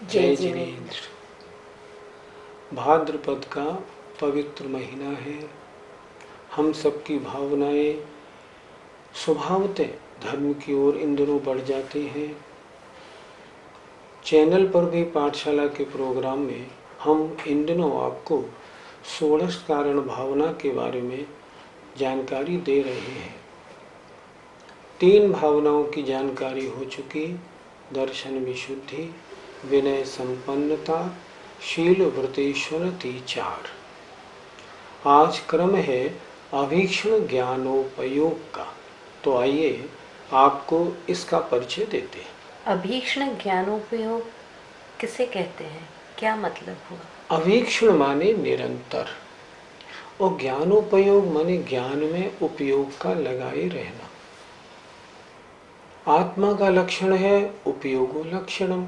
जय जिनेन्द्र। भाद्रपद का पवित्र महीना है। हम सबकी भावनाएं स्वभावतः धर्म की ओर इन दिनों बढ़ जाती हैं। चैनल पर भी पाठशाला के प्रोग्राम में हम इन दिनों आपको षोडश कारण भावना के बारे में जानकारी दे रहे हैं। 3 भावनाओं की जानकारी हो चुकी: दर्शन विशुद्धि, विनय संपन्नता, शील वृत्तेश्वरति 4। आज क्रम है अभीक्षण ज्ञानोपयोग का। तो आइए आपको इसका परिचय देते हैं। अभीक्षण ज्ञानोपयोग किसे कहते हैं, क्या मतलब हुआ? अभीक्षण माने निरंतर और ज्ञानोपयोग माने ज्ञान में उपयोग का लगाए रहना। आत्मा का लक्षण है उपयोगो लक्षणम।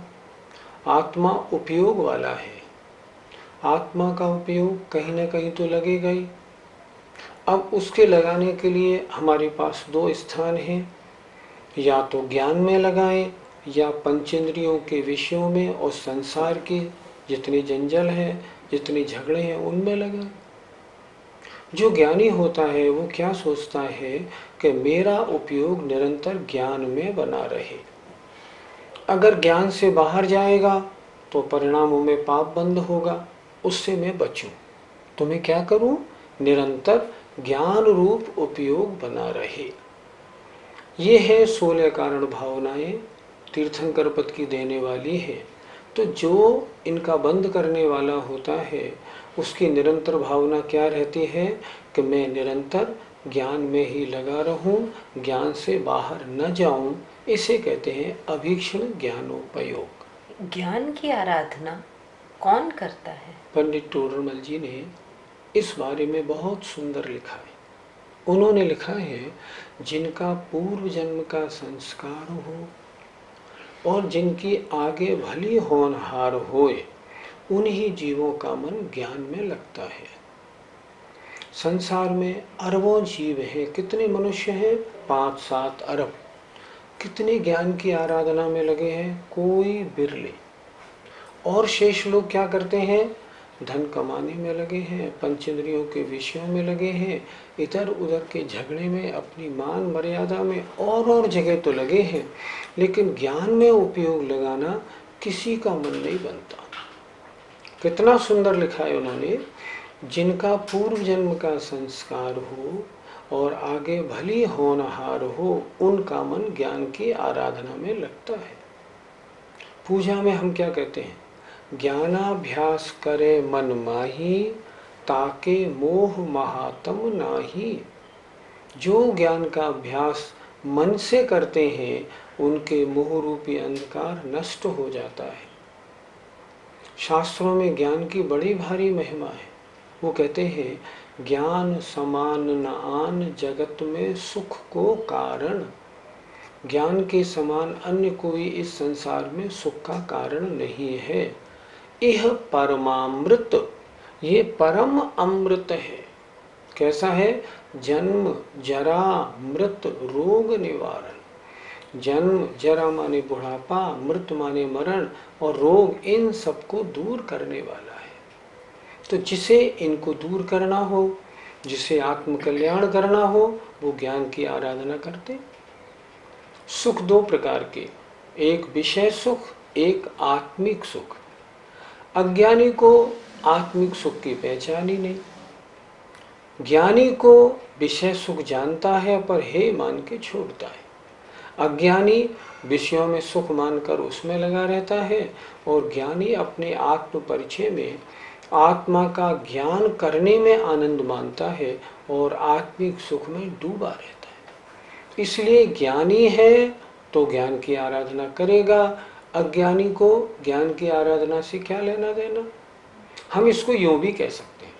आत्मा उपयोग वाला है। आत्मा का उपयोग कहीं न कहीं तो लगेगा ही। अब उसके लगाने के लिए हमारे पास 2 स्थान हैं, या तो ज्ञान में लगाएं या पंचेंद्रियों के विषयों में और संसार के जितने जंजल हैं, जितने झगड़े हैं, उनमें लगाएं। जो ज्ञानी होता है वो क्या सोचता है कि मेरा उपयोग निरंतर ज्ञान में बना रहे। अगर ज्ञान से बाहर जाएगा तो परिणामों में पाप बंद होगा, उससे मैं बचूं। तो मैं क्या करूं? निरंतर ज्ञान रूप उपयोग बना रहे। ये है 16 कारण भावनाएं, तीर्थंकर पद की देने वाली है। तो जो इनका बंद करने वाला होता है उसकी निरंतर भावना क्या रहती है कि मैं निरंतर ज्ञान में ही लगा रहूं, ज्ञान से बाहर न जाऊं। इसे कहते हैं अभीक्षण ज्ञानोपयोग। ज्ञान की आराधना कौन करता है? पंडित टोडरमल जी ने इस बारे में बहुत सुंदर लिखा है। उन्होंने लिखा है, जिनका पूर्व जन्म का संस्कार हो और जिनकी आगे भली होनहार होए, उन्हीं जीवों का मन ज्ञान में लगता है। संसार में अरबों जीव हैं। कितने मनुष्य हैं? 5-7 अरब। कितने ज्ञान की आराधना में लगे हैं? कोई बिरले। और शेष लोग क्या करते हैं? धन कमाने में लगे हैं, पंचेंद्रियों के विषयों में लगे हैं, इधर उधर के झगड़े में, अपनी मान मर्यादा में और जगह तो लगे हैं, लेकिन ज्ञान में उपयोग लगाना किसी का मन नहीं बनता। कितना सुंदर लिखा है उन्होंने, जिनका पूर्व जन्म का संस्कार हो और आगे भली होनहार हो, उनका मन ज्ञान की आराधना में लगता है। पूजा में हम क्या कहते हैं? ज्ञानाभ्यास करे मन माही, ताके मोह महातम नाही। जो ज्ञान का अभ्यास मन से करते हैं उनके मोह रूपी अंधकार नष्ट हो जाता है। शास्त्रों में ज्ञान की बड़ी भारी महिमा है। वो कहते हैं, ज्ञान समान न आन जगत में सुख को कारण। ज्ञान के समान अन्य कोई इस संसार में सुख का कारण नहीं है। यह परमामृत, ये परम अमृत है। कैसा है? जन्म जरा मृत रोग निवारण। जन्म जरा माने बुढ़ापा, मृत माने मरण, और रोग इन सबको दूर करने वाला है। तो जिसे इनको दूर करना हो, जिसे आत्म कल्याण करना हो, वो ज्ञान की आराधना करते। सुख 2 प्रकार के, एक विषय सुख, एक आत्मिक सुख। अज्ञानी को आत्मिक सुख की पहचान ही नहीं। ज्ञानी को विषय सुख जानता है पर हे मान के छोड़ता है। अज्ञानी विषयों में सुख मानकर उसमें लगा रहता है, और ज्ञानी अपने आत्म परिचय में आत्मा का ज्ञान करने में आनंद मानता है और आत्मिक सुख में डूबा रहता है। इसलिए ज्ञानी है तो ज्ञान की आराधना करेगा, अज्ञानी को ज्ञान की आराधना से क्या लेना देना। हम इसको यूं भी कह सकते हैं,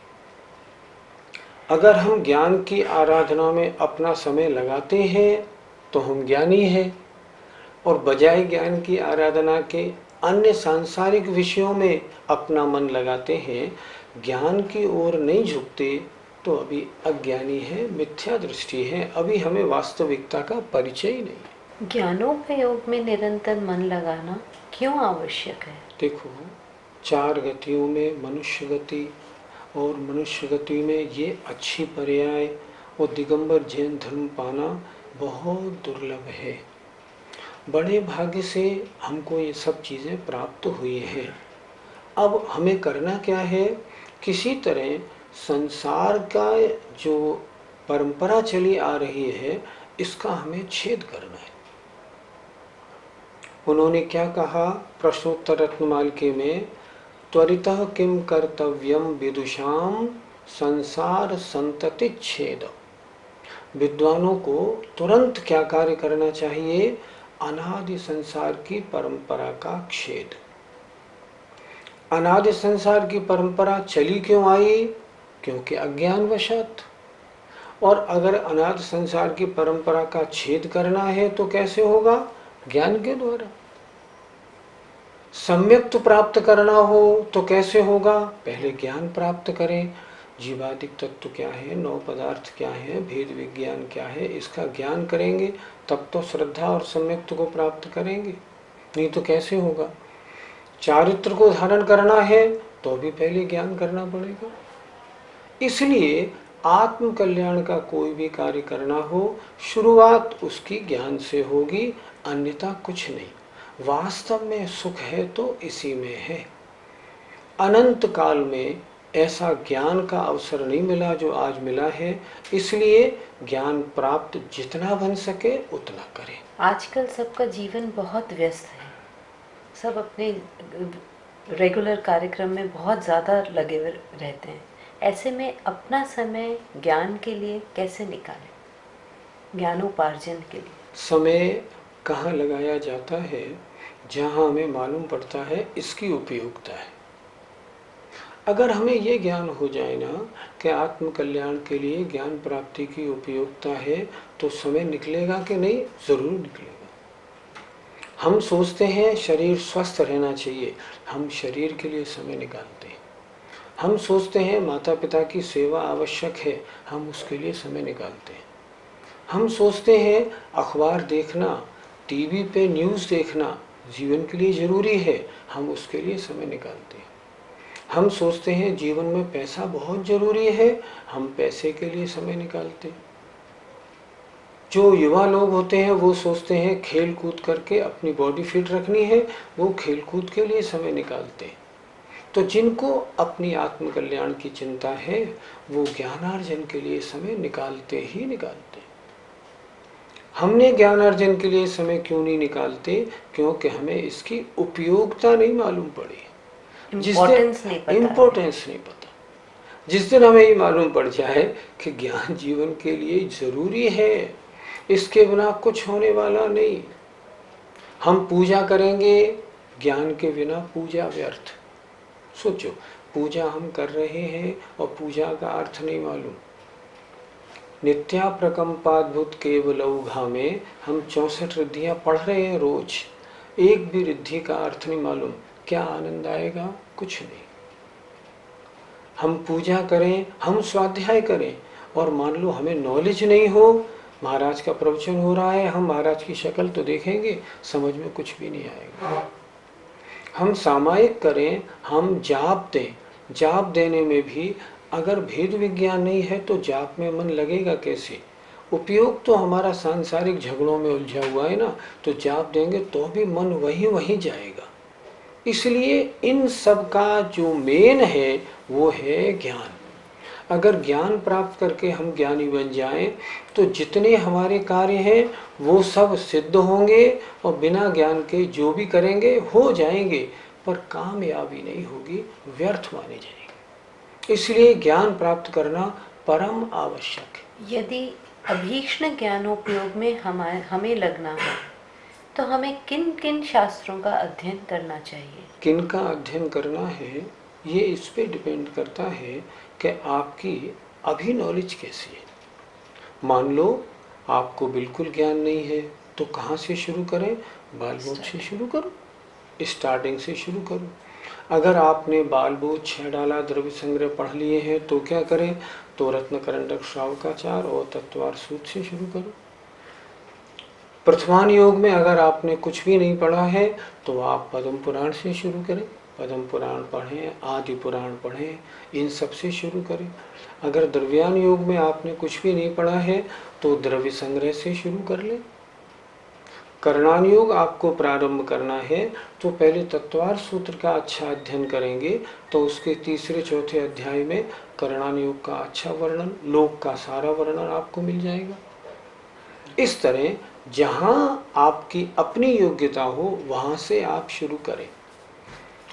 अगर हम ज्ञान की आराधना में अपना समय लगाते हैं तो हम ज्ञानी हैं, और बजाय ज्ञान की आराधना के अन्य सांसारिक विषयों में अपना मन लगाते हैं, ज्ञान की ओर नहीं झुकते, तो अभी अज्ञानी है, मिथ्या दृष्टि है, अभी हमें वास्तविकता का परिचय ही नहीं। ज्ञानोपयोग में निरंतर मन लगाना क्यों आवश्यक है? देखो, 4 गतियों में मनुष्य गति और मनुष्य गति में ये अच्छी पर्याय और दिगंबर जैन धर्म पाना बहुत दुर्लभ है। बड़े भाग्य से हमको ये सब चीज़ें प्राप्त हुई हैं। अब हमें करना क्या है? किसी तरह संसार का जो परंपरा चली आ रही है इसका हमें छेद करना है। उन्होंने क्या कहा प्रश्नोत्तर रत्नमालिके में? त्वरितः किम कर्तव्यम विदुषाम संसार संतति छेद। विद्वानों को तुरंत क्या कार्य करना चाहिए? अनादि संसार की परंपरा का छेद। अनादि संसार की परंपरा चली क्यों आई? क्योंकि अज्ञानवशात। और अगर अनादि संसार की परंपरा का छेद करना है तो कैसे होगा? ज्ञान के द्वारा। सम्यक्त प्राप्त करना हो तो कैसे होगा? पहले ज्ञान प्राप्त करें। जीवादिक तत्व क्या है, 9 पदार्थ क्या है, भेद विज्ञान क्या है, इसका ज्ञान करेंगे तब तो श्रद्धा और सम्यक्त को प्राप्त करेंगे, नहीं तो कैसे होगा? चारित्र को धारण करना है तो भी पहले ज्ञान करना पड़ेगा। इसलिए आत्म कल्याण का कोई भी कार्य करना हो, शुरुआत उसकी ज्ञान से होगी, अन्यथा कुछ नहीं। वास्तव में सुख है तो इसी में है। अनंत काल में ऐसा ज्ञान का अवसर नहीं मिला जो आज मिला है, इसलिए ज्ञान प्राप्त जितना बन सके उतना करें। आजकल सबका जीवन बहुत व्यस्त है, सब अपने रेगुलर कार्यक्रम में बहुत ज़्यादा लगे रहते हैं। ऐसे में अपना समय ज्ञान के लिए कैसे निकालें, ज्ञानोपार्जन के लिए? समय कहाँ लगाया जाता है? जहाँ हमें मालूम पड़ता है इसकी उपयोगिता है। अगर हमें ये ज्ञान हो जाए ना कि आत्म कल्याण के लिए ज्ञान प्राप्ति की उपयोगिता है, तो समय निकलेगा कि नहीं? जरूर निकलेगा। हम सोचते हैं शरीर स्वस्थ रहना चाहिए, हम शरीर के लिए समय निकालते हैं। हम सोचते हैं माता पिता की सेवा आवश्यक है, हम उसके लिए समय निकालते हैं। हम सोचते हैं अखबार देखना, टीवी पे न्यूज़ देखना जीवन के लिए जरूरी है, हम उसके लिए समय निकालते हैं। हम सोचते हैं जीवन में पैसा बहुत जरूरी है, हम पैसे के लिए समय निकालते हैं। जो युवा लोग होते हैं वो सोचते हैं खेल कूद करके अपनी बॉडी फिट रखनी है, वो खेल कूद के लिए समय निकालते हैं। तो जिनको अपनी आत्म कल्याण की चिंता है वो ज्ञानार्जन के लिए समय निकालते ही निकालते हैं। हमने ज्ञानार्जन के लिए समय क्यों नहीं निकालते? क्योंकि हमें इसकी उपयोगिता नहीं मालूम पड़ी, इम्पोर्टेंस नहीं पता। जिस दिन हमें ये मालूम पड़ जाए कि ज्ञान जीवन के लिए जरूरी है, इसके बिना कुछ होने वाला नहीं। हम पूजा करेंगे, ज्ञान के बिना पूजा व्यर्थ। सोचो, पूजा हम कर रहे हैं और पूजा का अर्थ नहीं मालूम। नित्या प्रकंपाद्भुत केवलौघा में हम 64 रिद्धियां पढ़ रहे हैं रोज, एक भी रिद्धि का अर्थ नहीं मालूम। क्या आनंद आएगा? कुछ नहीं। हम पूजा करें, हम स्वाध्याय करें और मान लो हमें नॉलेज नहीं हो, महाराज का प्रवचन हो रहा है, हम महाराज की शक्ल तो देखेंगे, समझ में कुछ भी नहीं आएगा। हम सामायिक करें, हम जाप दें, जाप देने में भी अगर भेद विज्ञान नहीं है तो जाप में मन लगेगा कैसे? उपयोग तो हमारा सांसारिक झगड़ों में उलझा हुआ है ना, तो जाप देंगे तो भी मन वहीं जाएगा। इसलिए इन सब का जो मेन है वो है ज्ञान। अगर ज्ञान प्राप्त करके हम ज्ञानी बन जाएं तो जितने हमारे कार्य हैं वो सब सिद्ध होंगे और बिना ज्ञान के जो भी करेंगे हो जाएंगे, पर कामयाबी नहीं होगी, व्यर्थ माने जाएंगे। इसलिए ज्ञान प्राप्त करना परम आवश्यक है। यदि अभीक्ष्ण ज्ञानोपयोग में हमें लगना हो तो हमें किन किन शास्त्रों का अध्ययन करना चाहिए? किन का अध्ययन करना है ये इस पे डिपेंड करता है कि आपकी अभी नॉलेज कैसी है। मान लो आपको बिल्कुल ज्ञान नहीं है तो कहाँ से शुरू करें? बालबोध से शुरू करो, स्टार्टिंग से शुरू करो। अगर आपने बालबोध 6 डाला द्रव्य संग्रह पढ़ लिए हैं तो क्या करें? तो रत्न करंडक श्रावकाचार और तत्वार सूत्र से शुरू करो। प्रथमान योग में अगर आपने कुछ भी नहीं पढ़ा है तो आप पद्म पुराण से शुरू करें, पद्म पुराण पढ़ें, आदि पुराण पढ़ें, इन सब से शुरू करें। अगर द्रव्यान योग में आपने कुछ भी नहीं पढ़ा है तो द्रव्य संग्रह से शुरू कर लें। करणान योग आपको प्रारंभ करना है तो पहले तत्वार सूत्र का अच्छा अध्ययन करेंगे तो उसके तीसरे चौथे अध्याय में करणान योग का अच्छा वर्णन, लोक का सारा वर्णन आपको मिल जाएगा। इस तरह जहां आपकी अपनी योग्यता हो वहां से आप शुरू करें।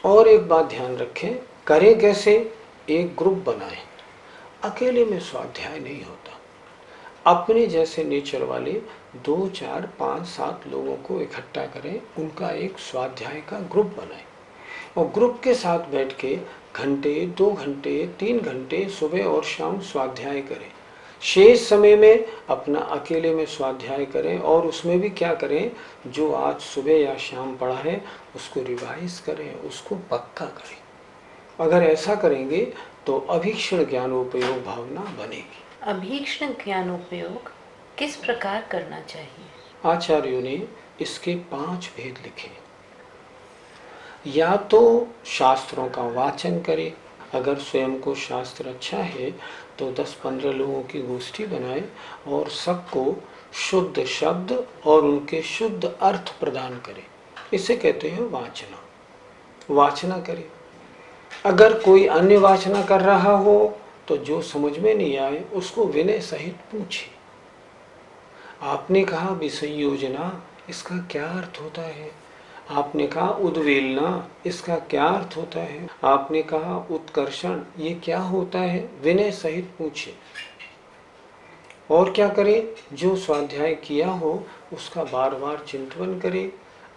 और एक बात ध्यान रखें, करें कैसे? एक ग्रुप बनाएं। अकेले में स्वाध्याय नहीं होता। अपने जैसे नेचर वाले 2, 4, 5, 7 लोगों को इकट्ठा करें, उनका एक स्वाध्याय का ग्रुप बनाएं और ग्रुप के साथ बैठ के घंटे, 2 घंटे, 3 घंटे सुबह और शाम स्वाध्याय करें। शेष समय में अपना अकेले में स्वाध्याय करें और उसमें भी क्या करें, जो आज सुबह या शाम पढ़ा है उसको रिवाइज करें, उसको पक्का करें। अगर ऐसा करेंगे तो अभीक्षण ज्ञानोपयोग भावना बनेगी। अभीक्षण ज्ञानोपयोग किस प्रकार करना चाहिए? आचार्यों ने इसके 5 भेद लिखे। या तो शास्त्रों का वाचन करें, अगर स्वयं को शास्त्र अच्छा है तो 10-15 लोगों की गोष्ठी बनाए और सबको शुद्ध शब्द और उनके शुद्ध अर्थ प्रदान करें। इसे कहते हैं वाचना। वाचना करें। अगर कोई अन्य वाचना कर रहा हो तो जो समझ में नहीं आए उसको विनय सहित पूछे। आपने कहा विसंयोजना, इसका क्या अर्थ होता है? आपने कहा उद्वेलना, इसका क्या अर्थ होता है? आपने कहा उत्कर्षण, ये क्या होता है? विनय सहित पूछे। और क्या करें? जो स्वाध्याय किया हो उसका बार बार चिंतन करें।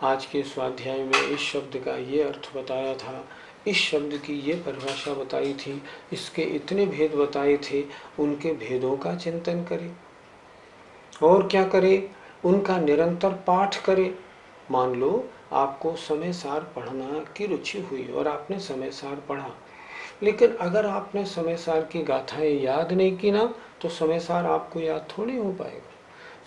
आज के स्वाध्याय में इस शब्द का ये अर्थ बताया था, इस शब्द की ये परिभाषा बताई थी, इसके इतने भेद बताए थे, उनके भेदों का चिंतन करें। और क्या करें? उनका निरंतर पाठ करें। मान लो आपको समय सार पढ़ना की रुचि हुई और आपने समय सार पढ़ा, लेकिन अगर आपने समय सार की गाथाएं याद नहीं की ना तो समय सार आपको याद थोड़ी हो पाएगा।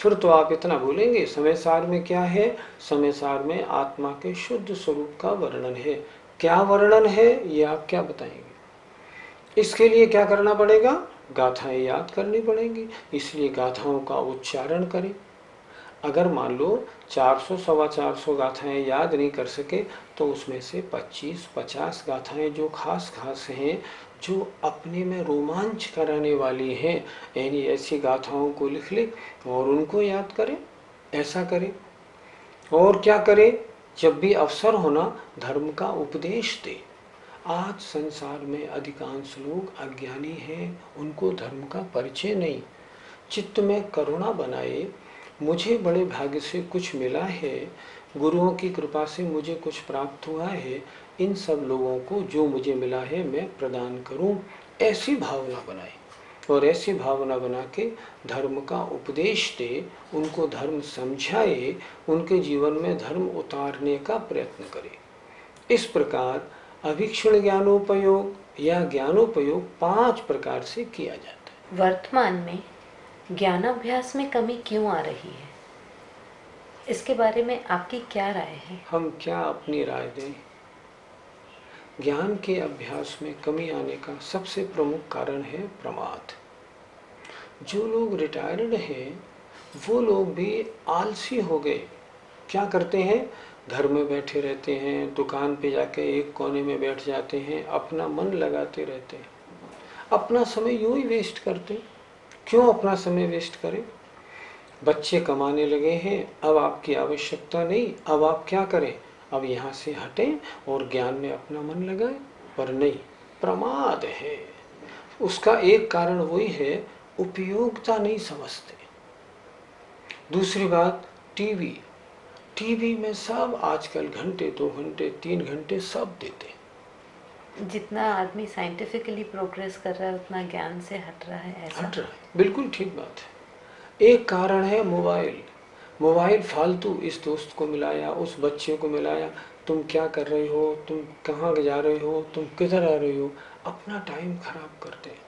फिर तो आप इतना बोलेंगे समय सार में क्या है? समय सार में आत्मा के शुद्ध स्वरूप का वर्णन है। क्या वर्णन है ये आप क्या बताएंगे? इसके लिए क्या करना पड़ेगा? गाथाएं याद करनी पड़ेंगी, इसलिए गाथाओं का उच्चारण करें। अगर मान लो 400 सवा 400 गाथाएं याद नहीं कर सके तो उसमें से 25-50 गाथाएं जो खास खास हैं, जो अपने में रोमांच कराने वाली हैं, यानी ऐसी गाथाओं को लिख ले और उनको याद करें। ऐसा करें। और क्या करें? जब भी अवसर होना धर्म का उपदेश दे। आज संसार में अधिकांश लोग अज्ञानी हैं, उनको धर्म का परिचय नहीं। चित्त में करुणा बनाए, मुझे बड़े भाग्य से कुछ मिला है, गुरुओं की कृपा से मुझे कुछ प्राप्त हुआ है, इन सब लोगों को जो मुझे मिला है मैं प्रदान करूं, ऐसी भावना बनाए और ऐसी भावना बना के धर्म का उपदेश दे, उनको धर्म समझाए, उनके जीवन में धर्म उतारने का प्रयत्न करे। इस प्रकार अभीक्षण ज्ञानोपयोग या ज्ञानोपयोग 5 प्रकार से किया जाता है। वर्तमान में ज्ञानाभ्यास में कमी क्यों आ रही है, इसके बारे में आपकी क्या राय है? हम क्या अपनी राय दें? ज्ञान के अभ्यास में कमी आने का सबसे प्रमुख कारण है प्रमाद। जो लोग रिटायर्ड हैं वो लोग भी आलसी हो गए। क्या करते हैं? घर में बैठे रहते हैं, दुकान पे जाके एक कोने में बैठ जाते हैं, अपना मन लगाते रहते हैं, अपना समय यूं ही वेस्ट करते। क्यों अपना समय वेस्ट करें? बच्चे कमाने लगे हैं, अब आपकी आवश्यकता नहीं, अब आप क्या करें? अब यहाँ से हटें और ज्ञान में अपना मन लगाएं। पर नहीं, प्रमाद है। उसका एक कारण वही है, उपयोगिता नहीं समझते। दूसरी बात, टीवी में सब आजकल घंटे, 2 घंटे, 3 घंटे सब देते हैं। जितना आदमी साइंटिफिकली प्रोग्रेस कर रहा है उतना ज्ञान से हट रहा है, ऐसा? हट रहा है, बिल्कुल ठीक बात है। एक कारण है मोबाइल फालतू, इस दोस्त को मिलाया, उस बच्चे को मिलाया, तुम क्या कर रहे हो, तुम कहाँ जा रहे हो, तुम किधर आ रहे हो, अपना टाइम खराब करते हैं।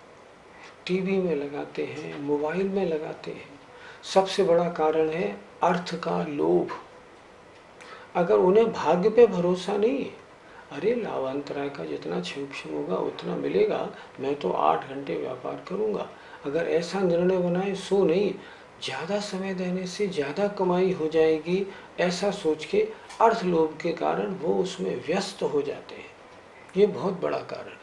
टीवी में लगाते हैं, मोबाइल में लगाते हैं, सबसे बड़ा कारण है अर्थ का लोभ। अगर उन्हें भाग्य पे भरोसा नहीं है, अरे लाभांतराय का जितना क्षोभ होगा उतना मिलेगा, मैं तो 8 घंटे व्यापार करूंगा, अगर ऐसा निर्णय बनाए सो नहीं, ज़्यादा समय देने से ज़्यादा कमाई हो जाएगी, ऐसा सोच के अर्थ लोभ के कारण वो उसमें व्यस्त हो जाते हैं। ये बहुत बड़ा कारण है।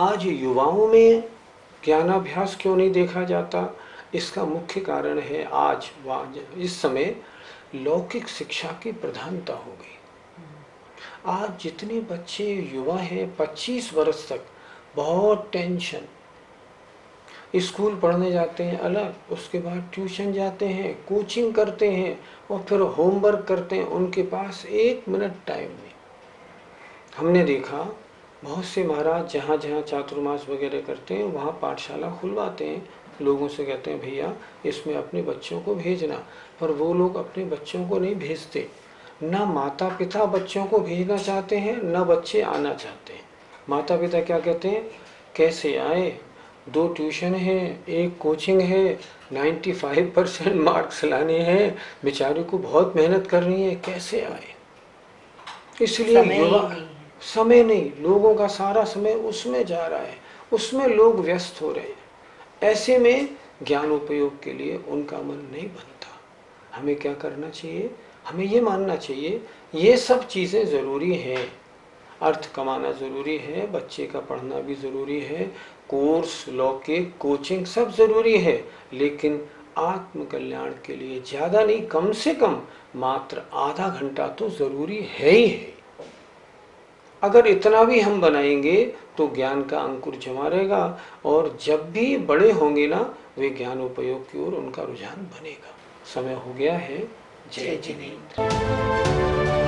आज युवाओं में ज्ञानाभ्यास क्यों नहीं देखा जाता? इसका मुख्य कारण है आज इस समय लौकिक शिक्षा की प्रधानता हो गई। आज जितने बच्चे युवा हैं 25 वर्ष तक बहुत टेंशन, स्कूल पढ़ने जाते हैं अलग, उसके बाद ट्यूशन जाते हैं, कोचिंग करते हैं और फिर होमवर्क करते हैं, उनके पास 1 मिनट टाइम नहीं। हमने देखा बहुत से महाराज जहाँ जहाँ चातुर्मास वगैरह करते हैं वहाँ पाठशाला खुलवाते हैं, लोगों से कहते हैं भैया इसमें अपने बच्चों को भेजना, पर वो लोग अपने बच्चों को नहीं भेजते। ना माता पिता बच्चों को भेजना चाहते हैं, ना बच्चे आना चाहते हैं। माता पिता क्या कहते हैं, कैसे आए, 2 ट्यूशन है, 1 कोचिंग है, 95% मार्क्स लाने हैं, बेचारे को बहुत मेहनत करनी है, कैसे आए। इसलिए युवा समय नहीं, लोगों का सारा समय उसमें जा रहा है, उसमें लोग व्यस्त हो रहे हैं। ऐसे में ज्ञान उपयोग के लिए उनका मन नहीं बनता। हमें क्या करना चाहिए, हमें ये मानना चाहिए ये सब चीज़ें ज़रूरी हैं, अर्थ कमाना ज़रूरी है, बच्चे का पढ़ना भी ज़रूरी है, कोर्स लौकिक कोचिंग सब ज़रूरी है, लेकिन आत्म कल्याण के लिए ज़्यादा नहीं, कम से कम मात्र आधा घंटा तो ज़रूरी है ही है। अगर इतना भी हम बनाएंगे तो ज्ञान का अंकुर जमा रहेगा, और जब भी बड़े होंगे ना वे ज्ञान उपयोग की ओर उनका रुझान बनेगा। समय हो गया है। जय जिनेंद्र।